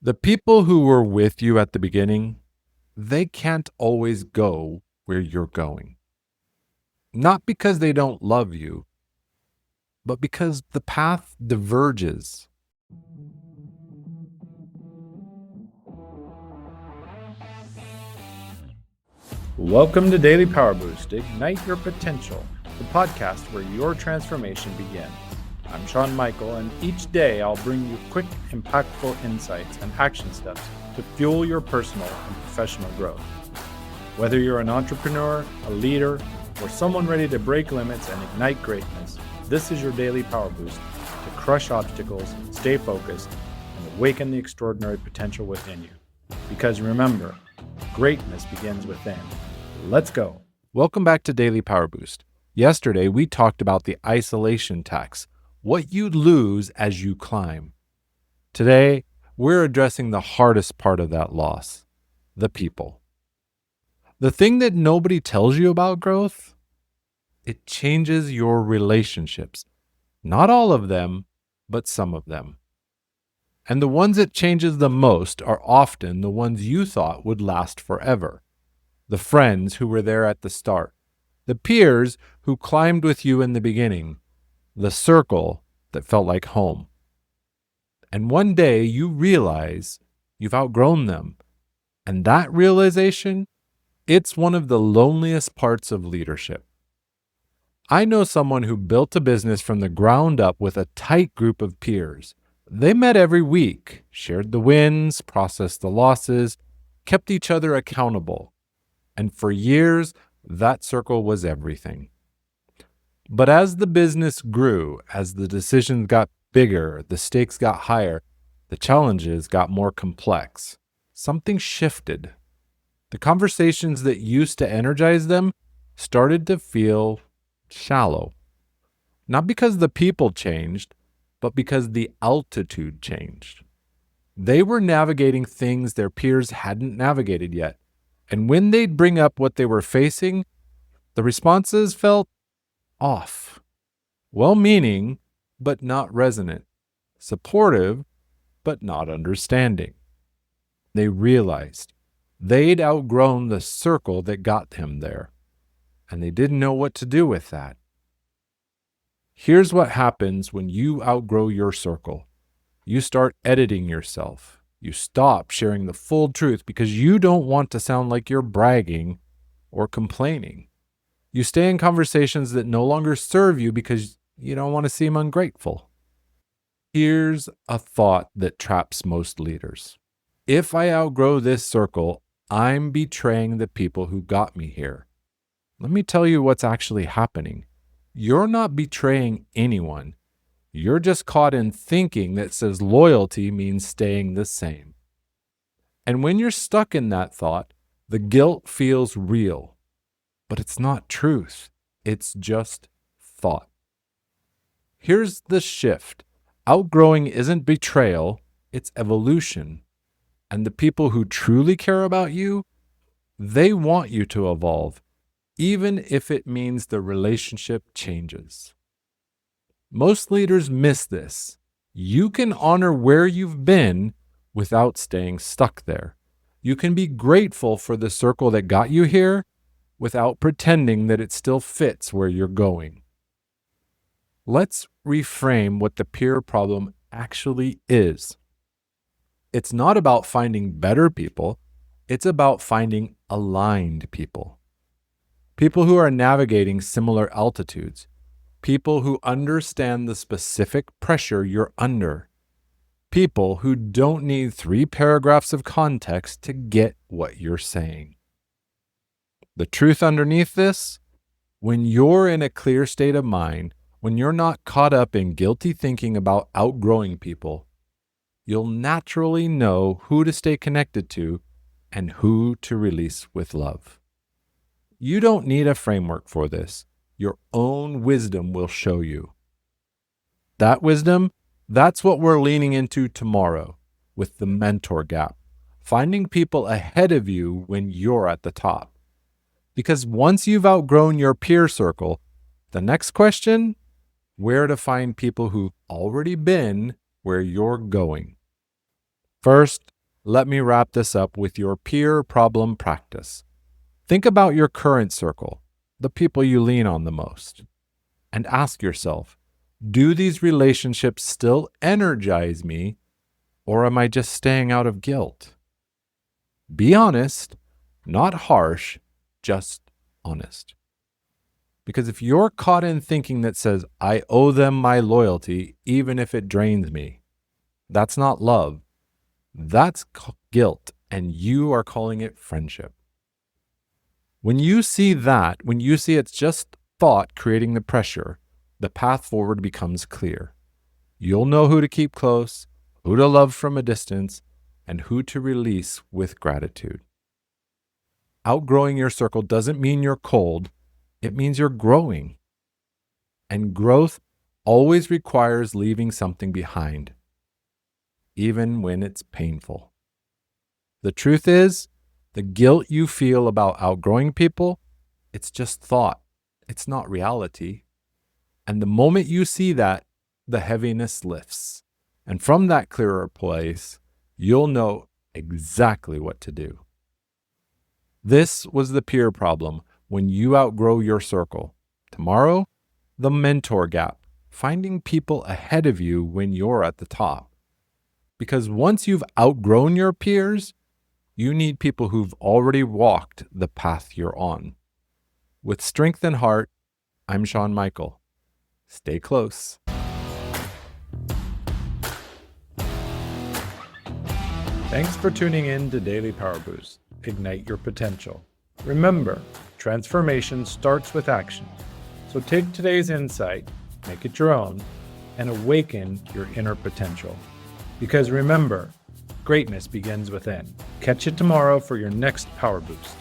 The people who were with you at the beginning, they can't always go where you're going. Not because they don't love you, but because the path diverges. Welcome to Daily Power Boost, Ignite Your Potential, the podcast where your transformation begins. I'm Shawn Michael, and each day I'll bring you quick, impactful insights and action steps to fuel your personal and professional growth. Whether you're an entrepreneur, a leader, or someone ready to break limits and ignite greatness, this is your daily power boost to crush obstacles, stay focused, and awaken the extraordinary potential within you. Because remember, greatness begins within. Let's go. Welcome back to Daily Power Boost. Yesterday, we talked about the isolation tax, what you lose as you climb. Today, we're addressing the hardest part of that loss, the people. The thing that nobody tells you about growth, it changes your relationships. Not all of them, but some of them. And the ones it changes the most are often the ones you thought would last forever. The friends who were there at the start, the peers who climbed with you in the beginning, the circle that felt like home. And one day you realize you've outgrown them. And that realization, it's one of the loneliest parts of leadership. I know someone who built a business from the ground up with a tight group of peers. They met every week, shared the wins, processed the losses, kept each other accountable. And for years, that circle was everything. But as the business grew, as the decisions got bigger, the stakes got higher, the challenges got more complex, something shifted. The conversations that used to energize them started to feel shallow. Not because the people changed, but because the altitude changed. They were navigating things their peers hadn't navigated yet. And when they'd bring up what they were facing, the responses felt off. Well-meaning, but not resonant. Supportive, but not understanding. They realized they'd outgrown the circle that got them there, and they didn't know what to do with that. Here's what happens when you outgrow your circle. You start editing yourself. You stop sharing the full truth because you don't want to sound like you're bragging or complaining. You stay in conversations that no longer serve you because you don't want to seem ungrateful. Here's a thought that traps most leaders. If I outgrow this circle, I'm betraying the people who got me here. Let me tell you what's actually happening. You're not betraying anyone. You're just caught in thinking that says loyalty means staying the same. And when you're stuck in that thought, the guilt feels real. But it's not truth. It's just thought. Here's the shift. Outgrowing isn't betrayal, it's evolution. And the people who truly care about you, they want you to evolve, even if it means the relationship changes. Most leaders miss this. You can honor where you've been without staying stuck there. You can be grateful for the circle that got you here without pretending that it still fits where you're going. Let's reframe what the peer problem actually is. It's not about finding better people. It's about finding aligned people. People who are navigating similar altitudes. People who understand the specific pressure you're under. People who don't need 3 paragraphs of context to get what you're saying. The truth underneath this, when you're in a clear state of mind, when you're not caught up in guilty thinking about outgrowing people, you'll naturally know who to stay connected to and who to release with love. You don't need a framework for this. Your own wisdom will show you. That wisdom, that's what we're leaning into tomorrow with the mentor gap, finding people ahead of you when you're at the top. Because once you've outgrown your peer circle, the next question, where to find people who've already been where you're going. First, let me wrap this up with your peer problem practice. Think about your current circle, the people you lean on the most, and ask yourself, do these relationships still energize me, or am I just staying out of guilt? Be honest, not harsh, just honest. Because if you're caught in thinking that says, I owe them my loyalty, even if it drains me, that's not love. That's guilt, and you are calling it friendship. When you see it's just thought creating the pressure, the path forward becomes clear. You'll know who to keep close, who to love from a distance, and who to release with gratitude. Outgrowing your circle doesn't mean you're cold. It means you're growing. And growth always requires leaving something behind, even when it's painful. The truth is, the guilt you feel about outgrowing people, it's just thought. It's not reality. And the moment you see that, the heaviness lifts. And from that clearer place, you'll know exactly what to do. This was the peer problem when you outgrow your circle. Tomorrow, the mentor gap, finding people ahead of you when you're at the top. Because once you've outgrown your peers, you need people who've already walked the path you're on. With strength and heart, I'm Shawn Michael. Stay close. Thanks for tuning in to Daily Power Boost. Ignite your potential. Remember, transformation starts with action. So take today's insight, make it your own, and awaken your inner potential. Because remember, greatness begins within. Catch you tomorrow for your next Power Boost.